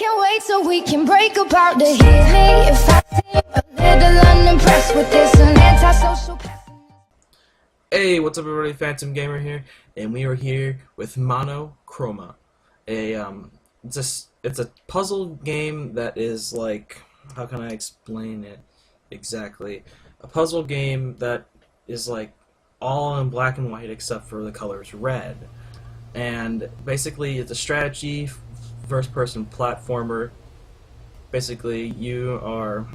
can't wait so we can break apart the hit me if I seem a little unimpressed with this an antisocial pessimist. Hey, what's up everybody, Phantom Gamer here, and we are here with MonoChroma. It's a puzzle game that is like, how can I explain it exactly? A puzzle game that is like all in black and white except for the colors red. And basically it's a strategy first person platformer. Basically you are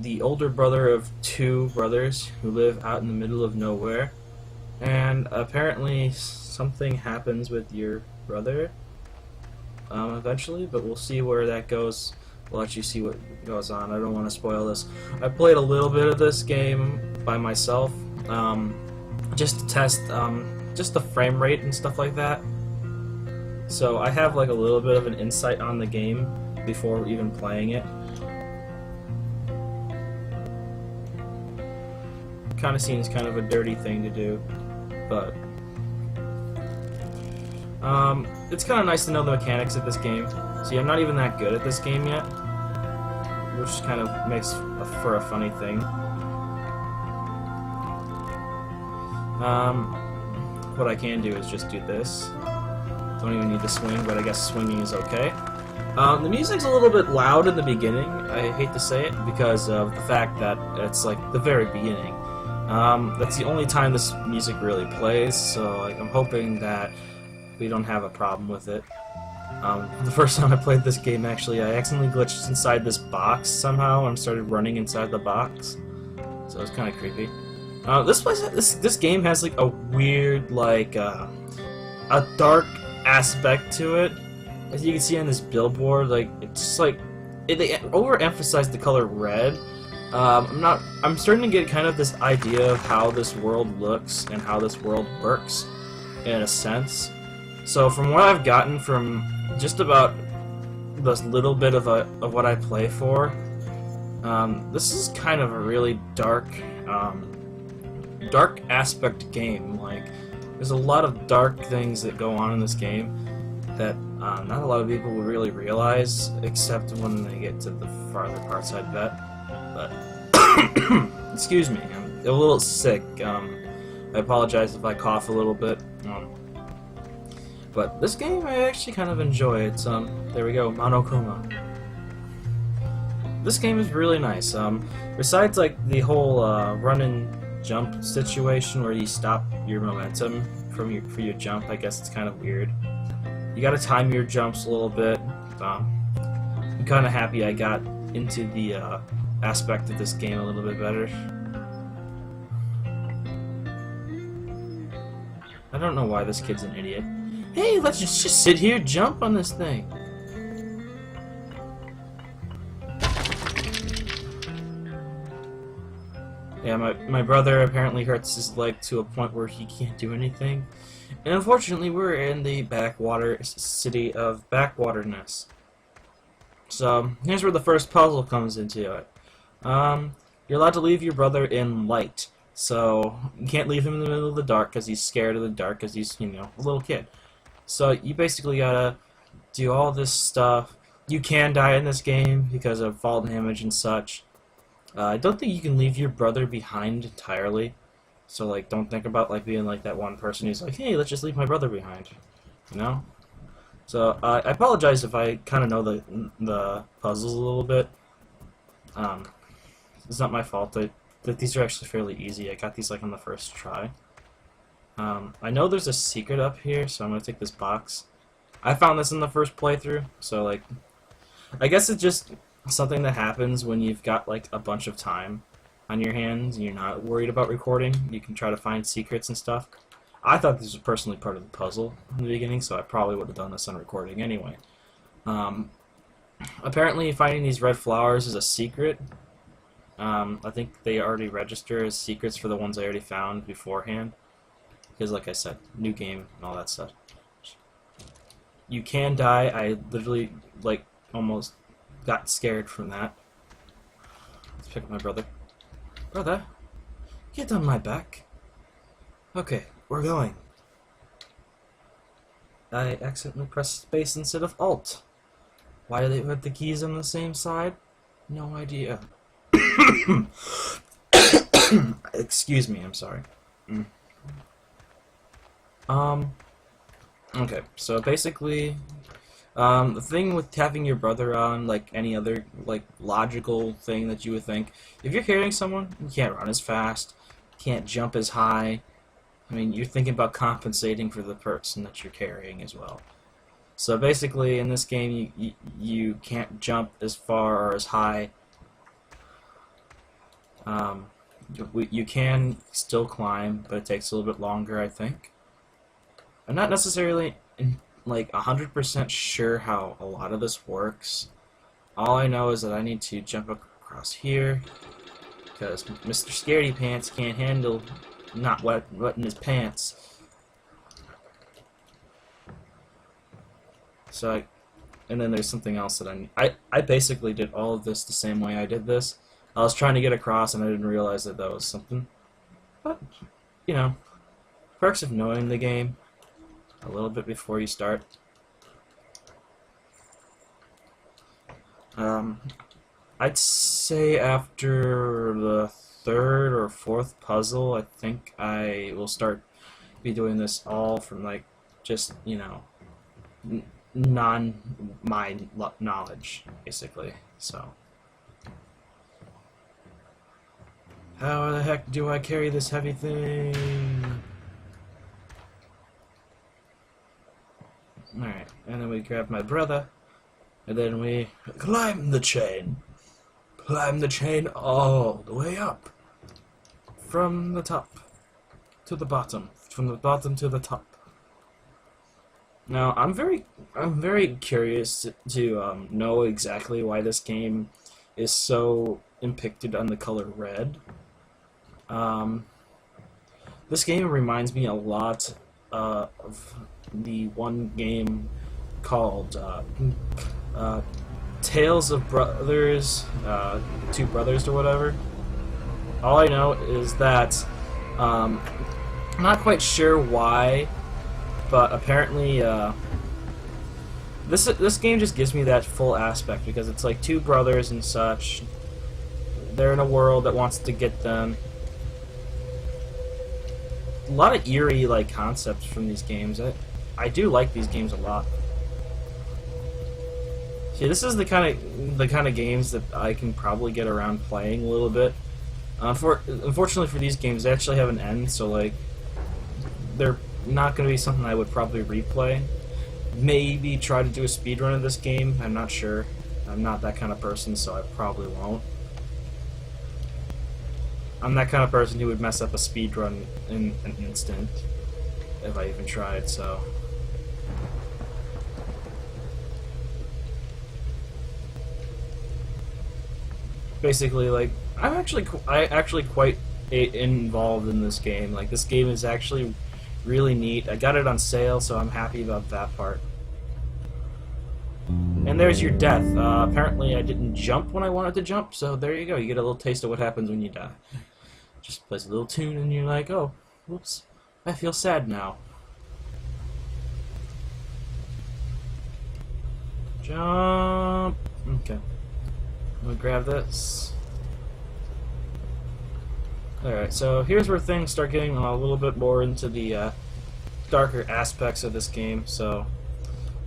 the older brother of two brothers who live out in the middle of nowhere, and apparently something happens with your brother eventually, but we'll see where that goes. We'll let you see what goes on. I don't want to spoil this. I played a little bit of this game by myself just to test just the frame rate and stuff like that, so I have like a little bit of an insight on the game before even playing it. Kind of seems kind of a dirty thing to do, but it's kind of nice to know the mechanics of this game. See, I'm not even that good at this game yet, which kind of makes for a funny thing. What I can do is just do this. Don't even need to swing, but I guess swinging is okay. The music's a little bit loud in the beginning. I hate to say it because of the fact that it's like the very beginning. That's the only time this music really plays, so like, I'm hoping that we don't have a problem with it. The first time I played this game, actually, I accidentally glitched inside this box somehow and started running inside the box, so it was kind of creepy. This game has like a weird, like a dark aspect to it. As you can see on this billboard, like it's just like they overemphasize the color red. I'm starting to get kind of this idea of how this world looks and how this world works, in a sense. So from what I've gotten from just about this little bit of what I play for, this is kind of a really dark aspect game. Like, there's a lot of dark things that go on in this game that not a lot of people will really realize, except when they get to the farther parts, I bet. But excuse me, I'm a little sick. I apologize if I cough a little bit. But this game I actually kind of enjoy. It's there we go, MonoChroma. This game is really nice. Besides like the whole run and jump situation where you stop your momentum for your jump, I guess it's kind of weird. You gotta time your jumps a little bit. I'm kind of happy I got into the aspect of this game a little bit better. I don't know why this kid's an idiot. Hey, let's just sit here, jump on this thing. Yeah, my brother apparently hurts his leg to a point where he can't do anything. And unfortunately, we're in the backwater city of Backwaterness. So, here's where the first puzzle comes into it. You're allowed to leave your brother in light. So, you can't leave him in the middle of the dark because he's scared of the dark because he's, you know, a little kid. So, you basically gotta do all this stuff. You can die in this game because of fall damage and such. I don't think you can leave your brother behind entirely. So, like, don't think about, like, being like that one person who's like, hey, let's just leave my brother behind. You know? So, I apologize if I kind of know the puzzles a little bit. It's not my fault. These are actually fairly easy. I got these, like, on the first try. I know there's a secret up here, so I'm going to take this box. I found this in the first playthrough, so, like, I guess it's just something that happens when you've got, like, a bunch of time on your hands and you're not worried about recording. You can try to find secrets and stuff. I thought this was personally part of the puzzle in the beginning, so I probably would have done this on recording anyway. Apparently finding these red flowers is a secret. I think they already register as secrets for the ones I already found beforehand. Because like I said, new game and all that stuff. You can die. I literally, like, almost got scared from that. Let's pick up my brother. Brother, get on my back. Okay, we're going. I accidentally pressed space instead of Alt. Why do they put the keys on the same side? No idea. Excuse me, I'm sorry. Okay, so basically, the thing with having your brother on, like any other, like, logical thing that you would think, if you're carrying someone, you can't run as fast, can't jump as high. I mean, you're thinking about compensating for the person that you're carrying as well. So basically, in this game, you can't jump as far or as high. You can still climb, but it takes a little bit longer, I think. I'm not necessarily like 100% sure how a lot of this works. All I know is that I need to jump across here because Mr. Scaredy Pants can't handle not wetting his pants. So and then there's something else that I basically did all of this the same way I did this. I was trying to get across and I didn't realize that was something. But, you know, perks of knowing the game a little bit before you start. I'd say after the third or fourth puzzle, I think I will start be doing this all from, like, just, you know, my knowledge, basically. So, how the heck do I carry this heavy thing? Alright, and then we grab my brother, and then we climb the chain. Climb the chain all the way up. From the top to the bottom. From the bottom to the top. Now, I'm very curious to know exactly why this game is so depicted on the color red. This game reminds me a lot of the one game called Tales of Brothers, Two Brothers or whatever. All I know is that I'm not quite sure why, but apparently this game just gives me that full aspect because it's like two brothers and such. They're in a world that wants to get them. A lot of eerie like concepts from these games. I do like these games a lot. See, this is the kind of games that I can probably get around playing a little bit. Unfortunately for these games, they actually have an end, so like they're not going to be something I would probably replay. Maybe try to do a speedrun of this game. I'm not sure. I'm not that kind of person, so I probably won't. I'm that kind of person who would mess up a speedrun in an instant if I even tried, so. Basically, like, I actually quite involved in this game. Like, this game is actually really neat. I got it on sale, so I'm happy about that part. And there's your death. Apparently I didn't jump when I wanted to jump, so there you go. You get a little taste of what happens when you die. Just plays a little tune and you're like, oh, whoops, I feel sad now. Jump! Okay. I'm gonna grab this. Alright, so here's where things start getting a little bit more into the darker aspects of this game. So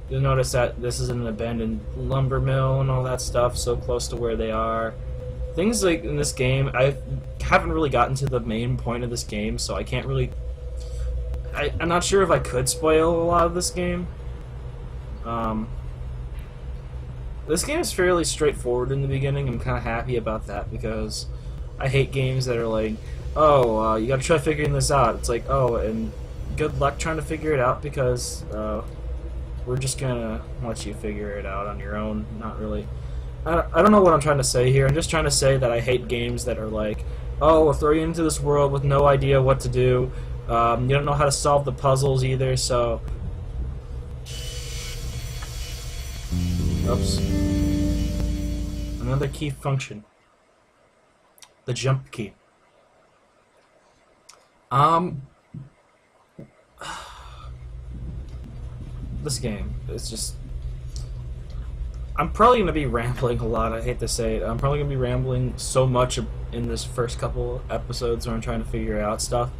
you'll notice that this is an abandoned lumber mill and all that stuff, so close to where they are. Things like in this game, I haven't really gotten to the main point of this game, so I can't really... I'm not sure if I could spoil a lot of this game. This game is fairly straightforward in the beginning. I'm kind of happy about that because I hate games that are like, oh, you gotta try figuring this out. It's like, oh, and good luck trying to figure it out because we're just gonna let you figure it out on your own. Not really. I don't know what I'm trying to say here. I'm just trying to say that I hate games that are like, oh, we'll throw you into this world with no idea what to do. You don't know how to solve the puzzles either, so... Oops. Another key function. The jump key. This game is just... I'm probably going to be rambling a lot. I hate to say it. I'm probably going to be rambling so much in this first couple episodes where I'm trying to figure out stuff.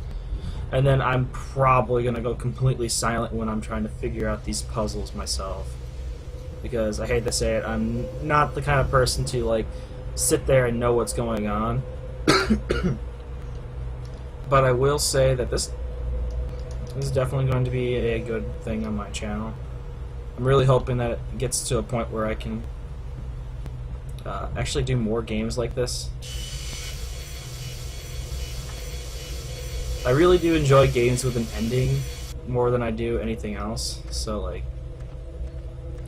And then I'm probably going to go completely silent when I'm trying to figure out these puzzles myself. Because I hate to say it, I'm not the kind of person to like sit there and know what's going on. But I will say that this is definitely going to be a good thing on my channel. I'm really hoping that it gets to a point where I can actually do more games like this. I really do enjoy games with an ending more than I do anything else. So like,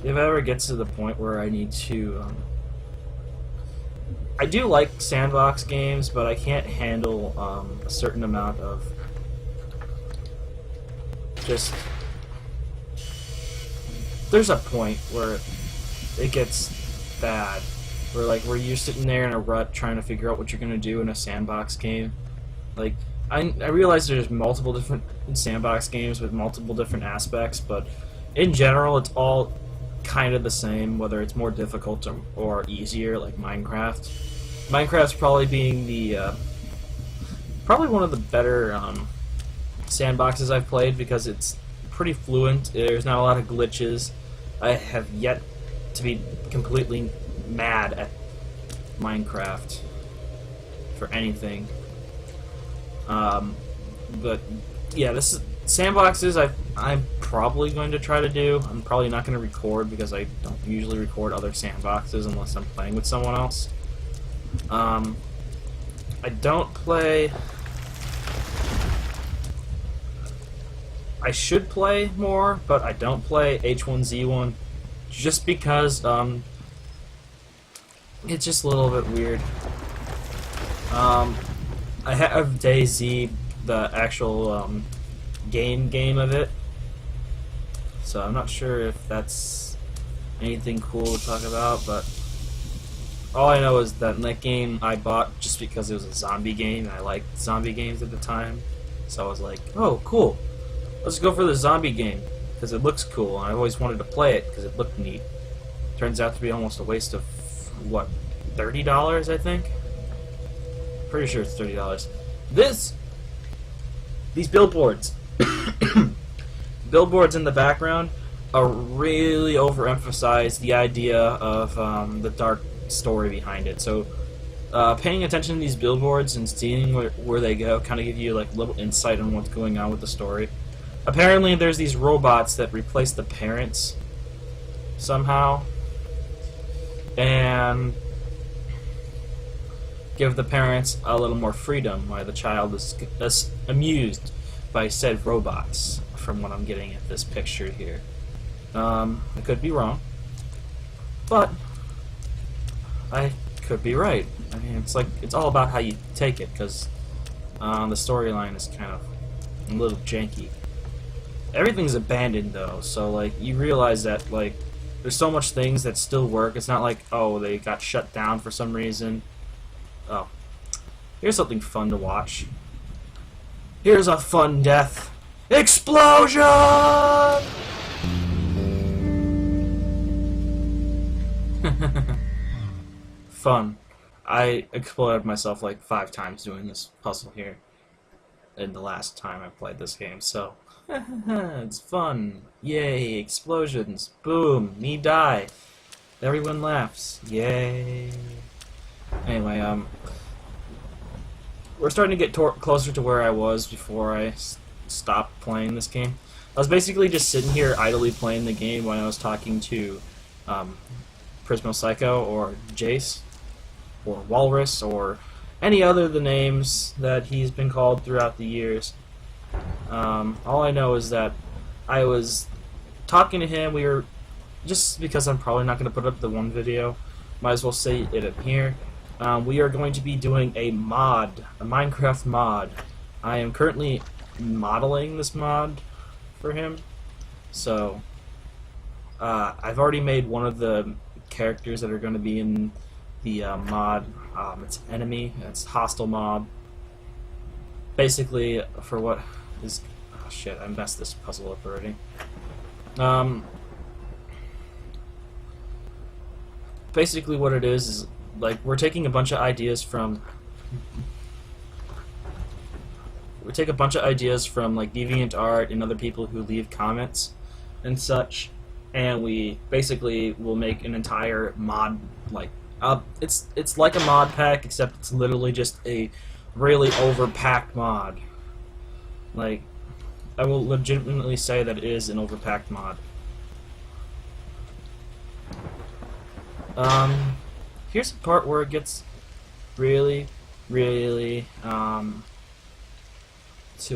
if it ever gets to the point where I need to, I do like sandbox games, but I can't handle a certain amount of just. There's a point where it gets bad, where you're sitting there in a rut trying to figure out what you're gonna do in a sandbox game. Like, I realize there's multiple different sandbox games with multiple different aspects, but in general, it's all kind of the same, whether it's more difficult or easier, like Minecraft. Minecraft's probably being the probably one of the better sandboxes I've played because it's pretty fluent. There's not a lot of glitches. I have yet to be completely mad at Minecraft for anything. But yeah, this is sandboxes. I'm probably going to try to do. I'm probably not going to record because I don't usually record other sandboxes unless I'm playing with someone else. I don't play. I should play more, but I don't play H1Z1 just because it's just a little bit weird. I have DayZ, the actual game of it, so I'm not sure if that's anything cool to talk about, but all I know is that in that game I bought just because it was a zombie game and I liked zombie games at the time, so I was like, oh cool, let's go for the zombie game because it looks cool and I always wanted to play it because it looked neat. Turns out to be almost a waste of what, $30 I think? Pretty sure it's $30. These billboards billboards in the background are really overemphasize the idea of the dark story behind it. So paying attention to these billboards and seeing where they go kind of give you like a little insight on what's going on with the story. Apparently there's these robots that replace the parents somehow and give the parents a little more freedom while the child is amused by said robots, from what I'm getting at this picture here. I could be wrong, but I could be right. I mean, it's all about how you take it, because the storyline is kind of a little janky. Everything's abandoned though, so like you realize that like there's so much things that still work. It's not like, oh, they got shut down for some reason. Oh, here's something fun to watch. Here's a fun death. Explosion! Fun. I exploded myself like 5 times doing this puzzle here in the last time I played this game, so it's fun. Yay, explosions. Boom, me die. Everyone laughs. Yay. Anyway, we're starting to get closer to where I was before I stopped playing this game. I was basically just sitting here idly playing the game when I was talking to Prismo Psycho or Jace or Walrus or any other of the names that he's been called throughout the years. All I know is that I was talking to him. We were, just because I'm probably not going to put up the one video, might as well say it up here. We are going to be doing a mod, a Minecraft mod. I am currently modeling this mod for him, so I've already made one of the characters that are going to be in the mod. It's enemy, it's hostile mob. Basically, for what is... Oh shit, I messed this puzzle up already. basically what it is like we're taking a bunch of ideas from like DeviantArt and other people who leave comments and such, and we basically will make an entire mod, like it's like a mod pack, except it's literally just a really overpacked mod. Like, I will legitimately say that it is an overpacked mod. Here's a part where it gets really, really to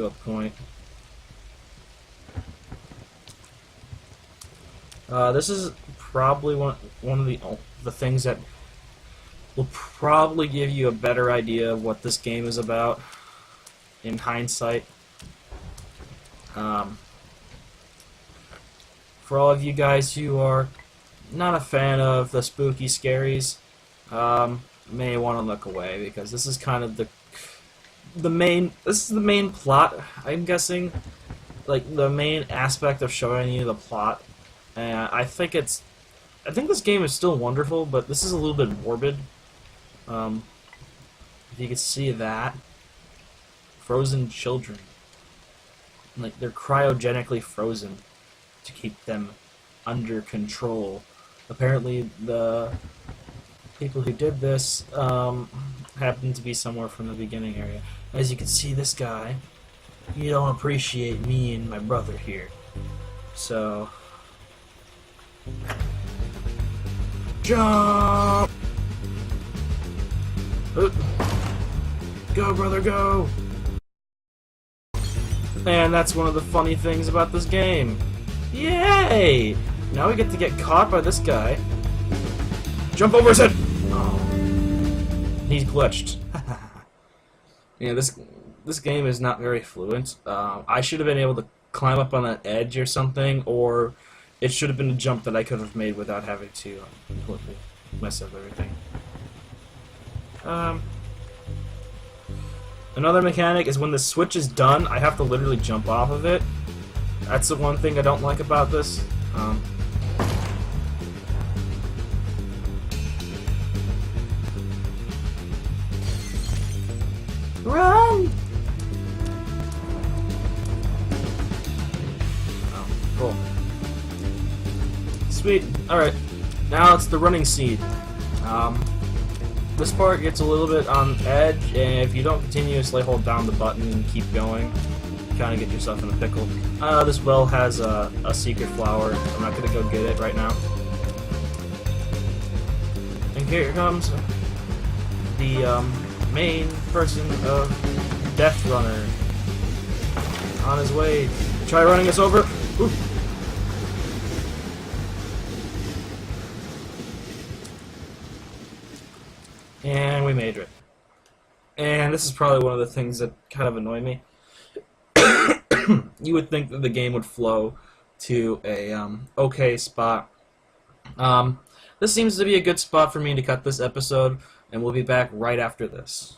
a point. This is probably one of the things that will probably give you a better idea of what this game is about in hindsight. For all of you guys who are not a fan of the spooky scaries, may want to look away, because this is kind of the main plot, I'm guessing, like the main aspect of showing you the plot. And I think this game is still wonderful, but this is a little bit morbid. If you could see that. Frozen children. Like, they're cryogenically frozen to keep them under control. Apparently, the people who did this happened to be somewhere from the beginning area. As you can see, this guy, he don't appreciate me and my brother here. So, jump! Go, brother, go! And that's one of the funny things about this game. Yay! Now we get to get caught by this guy. Jump over his head! Oh. He's glitched. Yeah, this game is not very fluent. I should have been able to climb up on that edge or something, or it should have been a jump that I could have made without having to completely mess up everything. Another mechanic is when the switch is done, I have to literally jump off of it. That's the one thing I don't like about this. Run! Oh, cool. Sweet. Alright. Now it's the running seed. This part gets a little bit on edge, and if you don't continuously hold down the button and keep going, you kind of get yourself in a pickle. This well has a secret flower. I'm not going to go get it right now. And here comes the main person of Death Runner on his way. Try running us over. Ooh. And we made it. And this is probably one of the things that kind of annoy me. You would think that the game would flow to a okay spot. This seems to be a good spot for me to cut this episode, and we'll be back right after this.